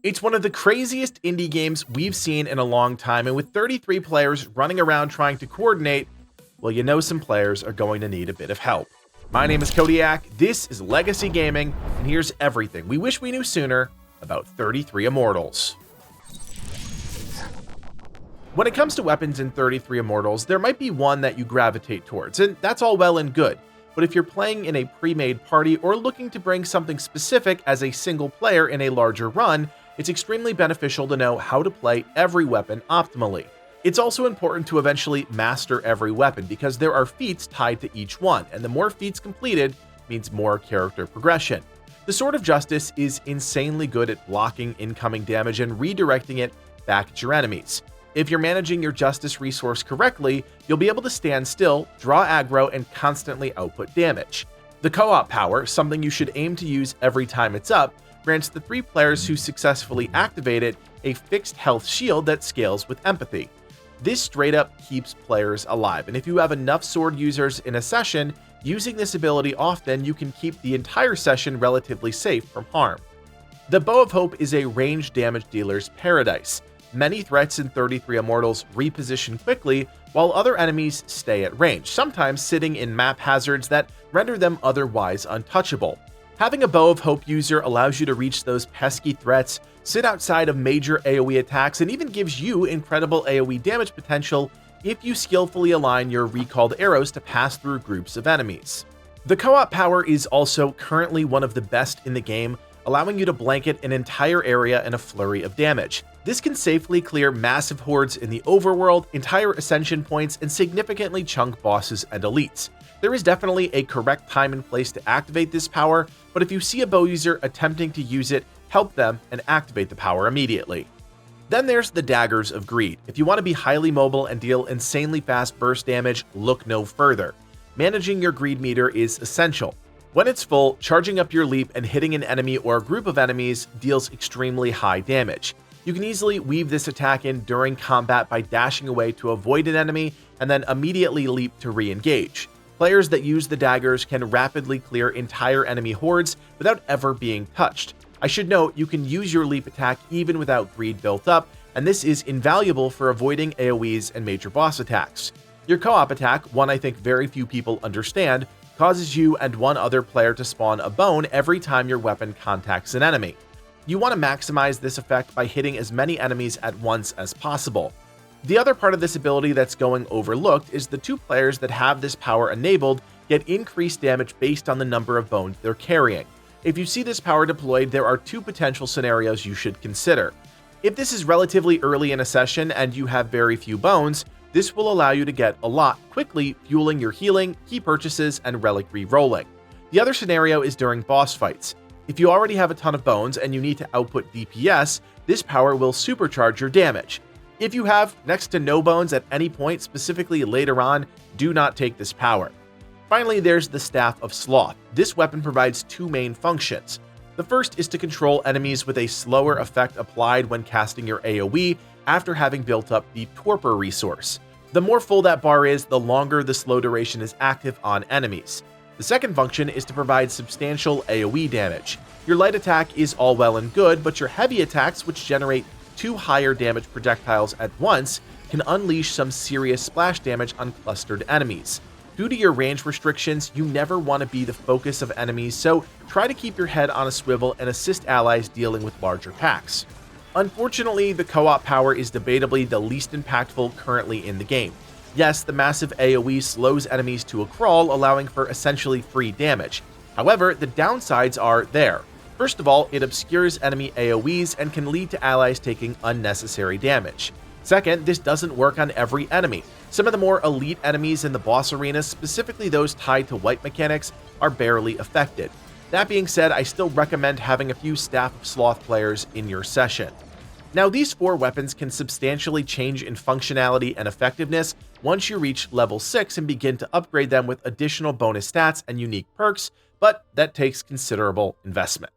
It's one of the craziest indie games we've seen in a long time, and with 33 players running around trying to coordinate, well, you know some players are going to need a bit of help. My name is Kodiak, this is Legacy Gaming, and here's everything we wish we knew sooner about 33 Immortals. When it comes to weapons in 33 Immortals, there might be one that you gravitate towards, and that's all well and good. But if you're playing in a pre-made party or looking to bring something specific as a single player in a larger run, it's extremely beneficial to know how to play every weapon optimally. It's also important to eventually master every weapon because there are feats tied to each one, and the more feats completed means more character progression. The Sword of Justice is insanely good at blocking incoming damage and redirecting it back at your enemies. If you're managing your Justice resource correctly, you'll be able to stand still, draw aggro, and constantly output damage. The co-op power, something you should aim to use every time it's up, grants the 3 players who successfully activate it a fixed health shield that scales with empathy. This straight up keeps players alive, and if you have enough sword users in a session, using this ability often, you can keep the entire session relatively safe from harm. The Bow of Hope is a ranged damage dealer's paradise. Many threats in 33 Immortals reposition quickly, while other enemies stay at range, sometimes sitting in map hazards that render them otherwise untouchable. Having a Bow of Hope user allows you to reach those pesky threats, sit outside of major AoE attacks, and even gives you incredible AoE damage potential if you skillfully align your recalled arrows to pass through groups of enemies. The co-op power is also currently one of the best in the game, allowing you to blanket an entire area in a flurry of damage. This can safely clear massive hordes in the overworld, entire Ascension points, and significantly chunk bosses and elites. There is definitely a correct time and place to activate this power, but if you see a bow user attempting to use it, help them and activate the power immediately. Then there's the Daggers of Greed. If you want to be highly mobile and deal insanely fast burst damage, look no further. Managing your greed meter is essential. When it's full, charging up your leap and hitting an enemy or a group of enemies deals extremely high damage. You can easily weave this attack in during combat by dashing away to avoid an enemy and then immediately leap to re-engage. Players that use the daggers can rapidly clear entire enemy hordes without ever being touched. I should note you can use your leap attack even without greed built up, and this is invaluable for avoiding AoEs and major boss attacks. Your co-op attack, one I think very few people understand, causes you and one other player to spawn a bone every time your weapon contacts an enemy. You want to maximize this effect by hitting as many enemies at once as possible. The other part of this ability that's going overlooked is the 2 players that have this power enabled get increased damage based on the number of bones they're carrying. If you see this power deployed, there are 2 potential scenarios you should consider. If this is relatively early in a session and you have very few bones, this will allow you to get a lot quickly, fueling your healing, key purchases, and relic re-rolling. The other scenario is during boss fights. If you already have a ton of bones and you need to output DPS, this power will supercharge your damage. If you have next to no bones at any point, specifically later on, do not take this power. Finally, there's the Staff of Sloth. This weapon provides 2 main functions. The first is to control enemies with a slower effect applied when casting your AoE after having built up the Torpor resource. The more full that bar is, the longer the slow duration is active on enemies. The second function is to provide substantial AoE damage. Your light attack is all well and good, but your heavy attacks, which generate 2 higher damage projectiles at once, can unleash some serious splash damage on clustered enemies. Due to your range restrictions, you never want to be the focus of enemies, so try to keep your head on a swivel and assist allies dealing with larger packs. Unfortunately, the co-op power is debatably the least impactful currently in the game. Yes, the massive AoE slows enemies to a crawl, allowing for essentially free damage. However, the downsides are there. First of all, it obscures enemy AoEs and can lead to allies taking unnecessary damage. Second, this doesn't work on every enemy. Some of the more elite enemies in the boss arena, specifically those tied to wipe mechanics, are barely affected. That being said, I still recommend having a few Staff of Sloth players in your session. Now, these 4 weapons can substantially change in functionality and effectiveness once you reach level 6 and begin to upgrade them with additional bonus stats and unique perks, but that takes considerable investment.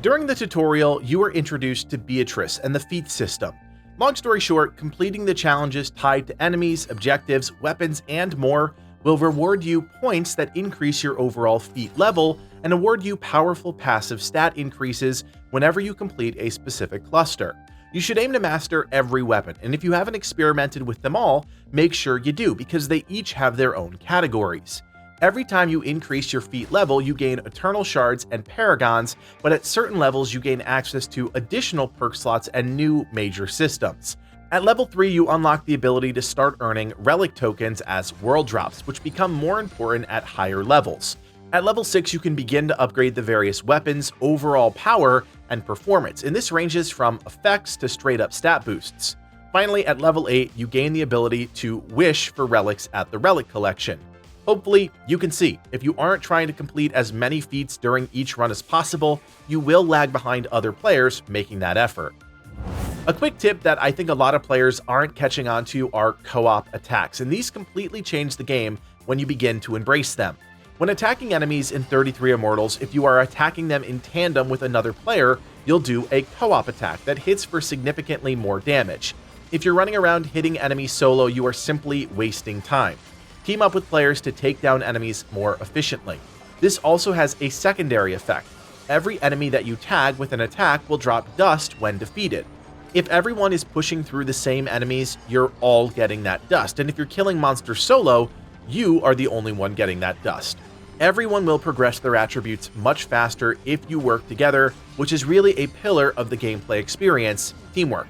During the tutorial, you are introduced to Beatrice and the Feats system. Long story short, completing the challenges tied to enemies, objectives, weapons, and more will reward you points that increase your overall feat level and award you powerful passive stat increases whenever you complete a specific cluster. You should aim to master every weapon, and if you haven't experimented with them all, make sure you do, because they each have their own categories. Every time you increase your feat level, you gain Eternal Shards and Paragons, but at certain levels you gain access to additional perk slots and new major systems. At level 3, you unlock the ability to start earning Relic tokens as World Drops, which become more important at higher levels. At level 6, you can begin to upgrade the various weapons, overall power, and performance, and this ranges from effects to straight-up stat boosts. Finally, at level 8, you gain the ability to wish for relics at the Relic collection. Hopefully, you can see, if you aren't trying to complete as many feats during each run as possible, you will lag behind other players making that effort. A quick tip that I think a lot of players aren't catching on to are co-op attacks, and these completely change the game when you begin to embrace them. When attacking enemies in 33 Immortals, if you are attacking them in tandem with another player, you'll do a co-op attack that hits for significantly more damage. If you're running around hitting enemies solo, you are simply wasting time. Team up with players to take down enemies more efficiently. This also has a secondary effect. Every enemy that you tag with an attack will drop dust when defeated. If everyone is pushing through the same enemies, you're all getting that dust, and if you're killing monsters solo, you are the only one getting that dust. Everyone will progress their attributes much faster if you work together, which is really a pillar of the gameplay experience: teamwork.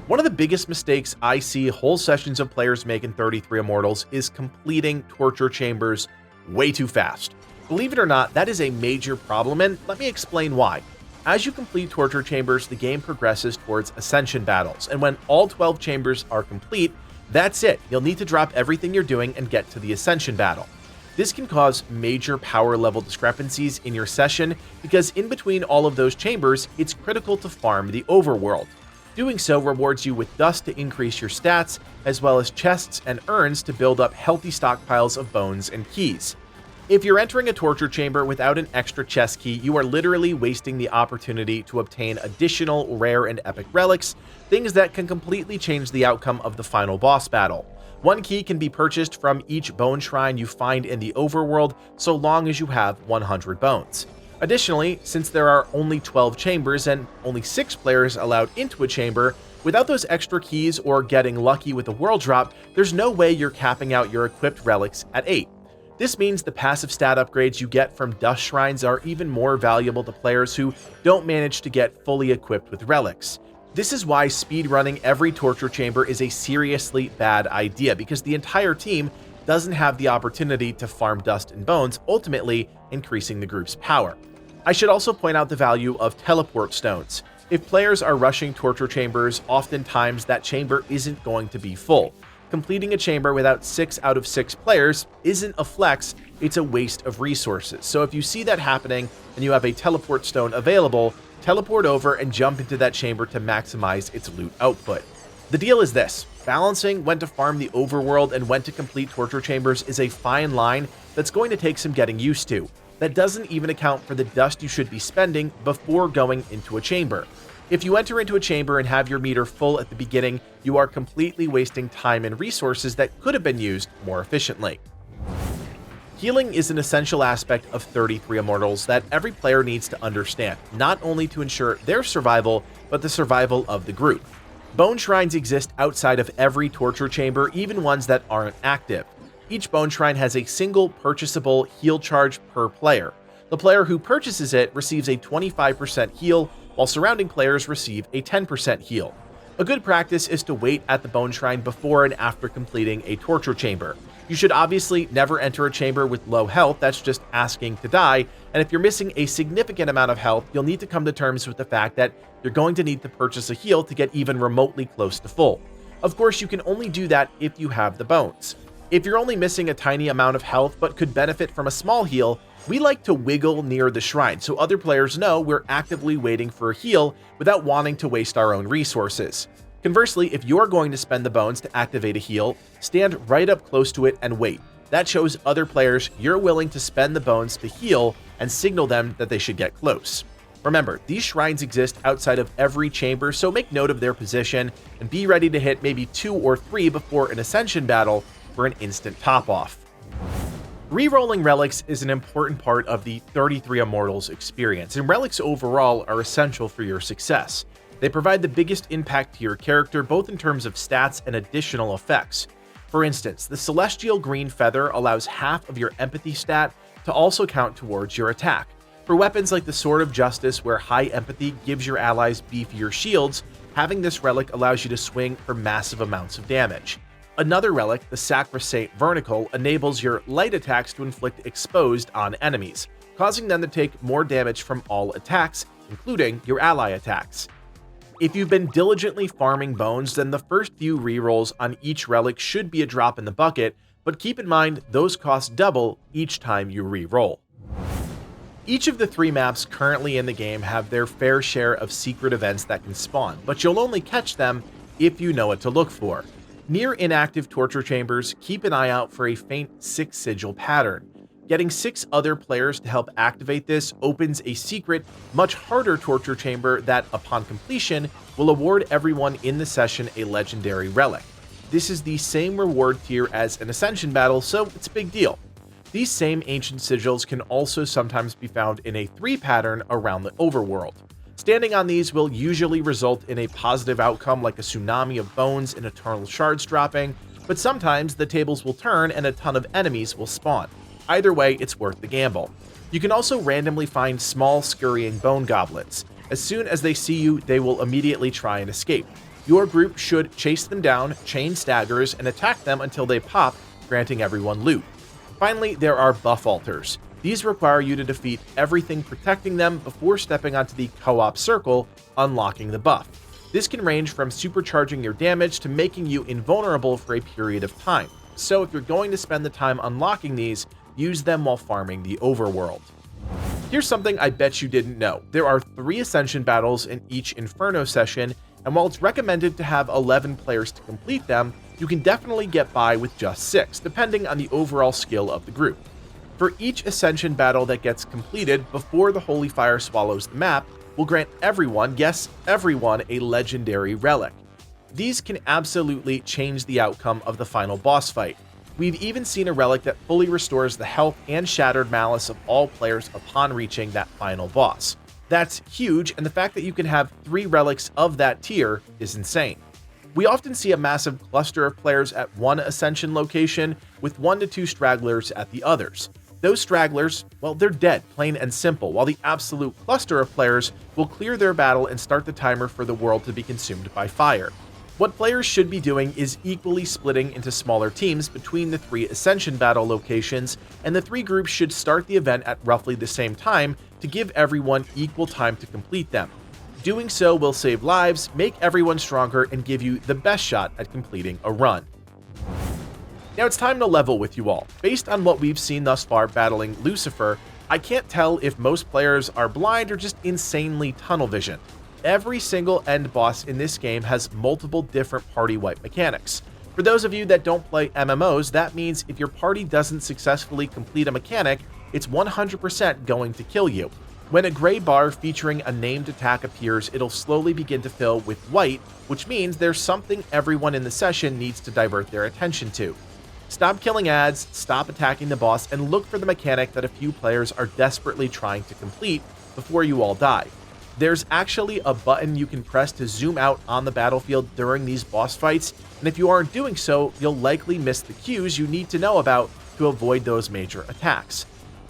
One of the biggest mistakes I see whole sessions of players make in 33 Immortals is completing torture chambers way too fast. Believe it or not, that is a major problem, and let me explain why. As you complete torture chambers, the game progresses towards Ascension battles, and when all 12 chambers are complete, that's it. You'll need to drop everything you're doing and get to the Ascension battle. This can cause major power level discrepancies in your session, because in between all of those chambers, it's critical to farm the overworld. Doing so rewards you with dust to increase your stats, as well as chests and urns to build up healthy stockpiles of bones and keys. If you're entering a torture chamber without an extra chest key, you are literally wasting the opportunity to obtain additional rare and epic relics, things that can completely change the outcome of the final boss battle. One key can be purchased from each bone shrine you find in the overworld, so long as you have 100 bones. Additionally, since there are only 12 chambers and only 6 players allowed into a chamber, without those extra keys or getting lucky with a world drop, there's no way you're capping out your equipped relics at 8. This means the passive stat upgrades you get from dust shrines are even more valuable to players who don't manage to get fully equipped with relics. This is why speedrunning every torture chamber is a seriously bad idea, because the entire team doesn't have the opportunity to farm dust and bones, ultimately increasing the group's power. I should also point out the value of teleport stones. If players are rushing torture chambers, oftentimes that chamber isn't going to be full. Completing a chamber without 6 out of 6 players isn't a flex, it's a waste of resources. So if you see that happening and you have a teleport stone available, teleport over and jump into that chamber to maximize its loot output. The deal is this: balancing when to farm the overworld and when to complete torture chambers is a fine line that's going to take some getting used to. That doesn't even account for the dust you should be spending before going into a chamber. If you enter into a chamber and have your meter full at the beginning, you are completely wasting time and resources that could have been used more efficiently. Healing is an essential aspect of 33 Immortals that every player needs to understand, not only to ensure their survival, but the survival of the group. Bone shrines exist outside of every torture chamber, even ones that aren't active. Each bone shrine has a single purchasable heal charge per player. The player who purchases it receives a 25% heal, while surrounding players receive a 10% heal. A good practice is to wait at the bone shrine before and after completing a torture chamber. You should obviously never enter a chamber with low health, that's just asking to die, and if you're missing a significant amount of health, you'll need to come to terms with the fact that you're going to need to purchase a heal to get even remotely close to full. Of course, you can only do that if you have the bones. If you're only missing a tiny amount of health but could benefit from a small heal, we like to wiggle near the shrine so other players know we're actively waiting for a heal without wanting to waste our own resources. Conversely, if you're going to spend the bones to activate a heal, stand right up close to it and wait. That shows other players you're willing to spend the bones to heal and signal them that they should get close. Remember, these shrines exist outside of every chamber, so make note of their position and be ready to hit maybe 2 or 3 before an Ascension battle for an instant top-off. Rerolling relics is an important part of the 33 Immortals experience, and relics overall are essential for your success. They provide the biggest impact to your character, both in terms of stats and additional effects. For instance, the celestial green feather allows half of your empathy stat to also count towards your attack. For weapons like the Sword of Justice, where high empathy gives your allies beefier shields, having this relic allows you to swing for massive amounts of damage. Another relic, the Sacrosanct Vernicle, enables your light attacks to inflict exposed on enemies, causing them to take more damage from all attacks, including your ally attacks. If you've been diligently farming bones, then the first few rerolls on each relic should be a drop in the bucket, but keep in mind those costs double each time you reroll. Each of the 3 maps currently in the game have their fair share of secret events that can spawn, but you'll only catch them if you know what to look for. Near inactive torture chambers, keep an eye out for a faint 6 sigil pattern. Getting 6 other players to help activate this opens a secret, much harder torture chamber that, upon completion, will award everyone in the session a legendary relic. This is the same reward tier as an Ascension battle, so it's a big deal. These same ancient sigils can also sometimes be found in a 3 pattern around the overworld. Standing on these will usually result in a positive outcome like a tsunami of bones and eternal shards dropping, but sometimes the tables will turn and a ton of enemies will spawn. Either way, it's worth the gamble. You can also randomly find small scurrying bone goblins. As soon as they see you, they will immediately try and escape. Your group should chase them down, chain staggers, and attack them until they pop, granting everyone loot. Finally, there are buff altars. These require you to defeat everything protecting them before stepping onto the co-op circle, unlocking the buff. This can range from supercharging your damage to making you invulnerable for a period of time. So if you're going to spend the time unlocking these, use them while farming the overworld. Here's something I bet you didn't know. There are 3 Ascension battles in each Inferno session, and while it's recommended to have 11 players to complete them, you can definitely get by with just 6, depending on the overall skill of the group. For each Ascension battle that gets completed before the Holy Fire swallows the map, will grant everyone, yes, everyone, a legendary relic. These can absolutely change the outcome of the final boss fight. We've even seen a relic that fully restores the health and shattered malice of all players upon reaching that final boss. That's huge, and the fact that you can have 3 relics of that tier is insane. We often see a massive cluster of players at one Ascension location, with 1 to 2 stragglers at the others. Those stragglers, well, they're dead, plain and simple, while the absolute cluster of players will clear their battle and start the timer for the world to be consumed by fire. What players should be doing is equally splitting into smaller teams between the 3 Ascension battle locations, and the 3 groups should start the event at roughly the same time to give everyone equal time to complete them. Doing so will save lives, make everyone stronger, and give you the best shot at completing a run. Now it's time to level with you all. Based on what we've seen thus far battling Lucifer, I can't tell if most players are blind or just insanely tunnel vision. Every single end boss in this game has multiple different party wipe mechanics. For those of you that don't play MMOs, that means if your party doesn't successfully complete a mechanic, it's 100% going to kill you. When a gray bar featuring a named attack appears, it'll slowly begin to fill with white, which means there's something everyone in the session needs to divert their attention to. Stop killing ads, stop attacking the boss, and look for the mechanic that a few players are desperately trying to complete before you all die. There's actually a button you can press to zoom out on the battlefield during these boss fights, and if you aren't doing so, you'll likely miss the cues you need to know about to avoid those major attacks.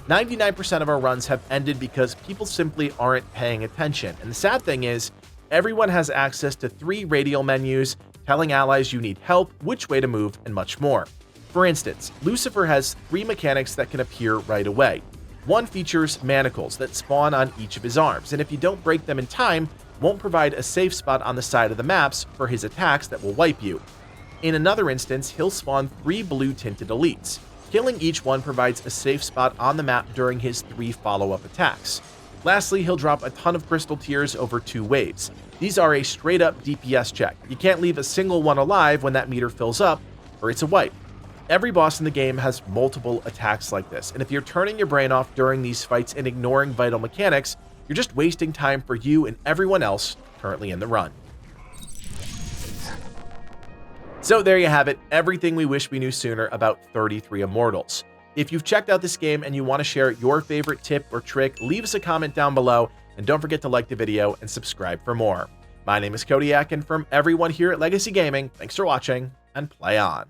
99% of our runs have ended because people simply aren't paying attention, and the sad thing is, everyone has access to 3 radial menus, telling allies you need help, which way to move, and much more. For instance, Lucifer has 3 mechanics that can appear right away. One features manacles that spawn on each of his arms, and if you don't break them in time, won't provide a safe spot on the side of the maps for his attacks that will wipe you. In another instance, he'll spawn 3 blue-tinted elites. Killing each one provides a safe spot on the map during his 3 follow-up attacks. Lastly, he'll drop a ton of crystal tiers over 2 waves. These are a straight-up DPS check. You can't leave a single one alive when that meter fills up, or it's a wipe. Every boss in the game has multiple attacks like this, and if you're turning your brain off during these fights and ignoring vital mechanics, you're just wasting time for you and everyone else currently in the run. So there you have it, everything we wish we knew sooner about 33 Immortals. If you've checked out this game and you want to share your favorite tip or trick, leave us a comment down below, and don't forget to like the video and subscribe for more. My name is Kodiak, and from everyone here at Legacy Gaming, thanks for watching, and play on.